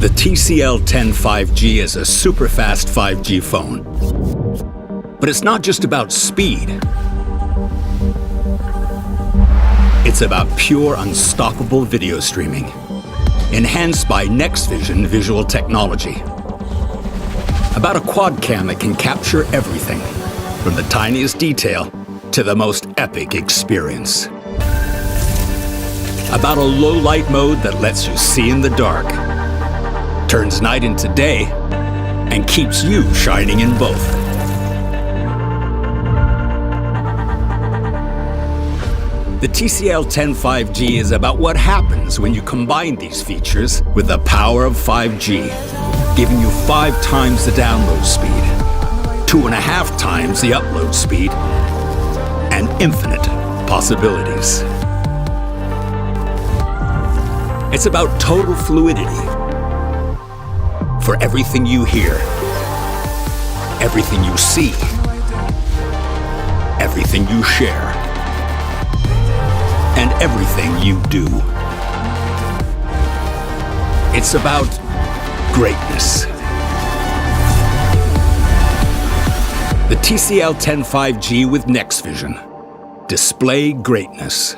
The TCL 10 5G is a super fast 5G phone. But it's not just about speed. It's about pure, unstoppable video streaming, enhanced by NextVision visual technology. About a quad cam that can capture everything, from the tiniest detail to the most epic experience. About a low light mode that lets you see in the dark, turns night into day, and keeps you shining in both. The TCL 10 5G is about what happens when you combine these features with the power of 5G, giving you 5 times the download speed, 2.5 times the upload speed, and infinite possibilities. It's about total fluidity. For everything you hear, everything you see, everything you share, and everything you do. It's about greatness. The TCL 10 5G with NextVision. Display greatness.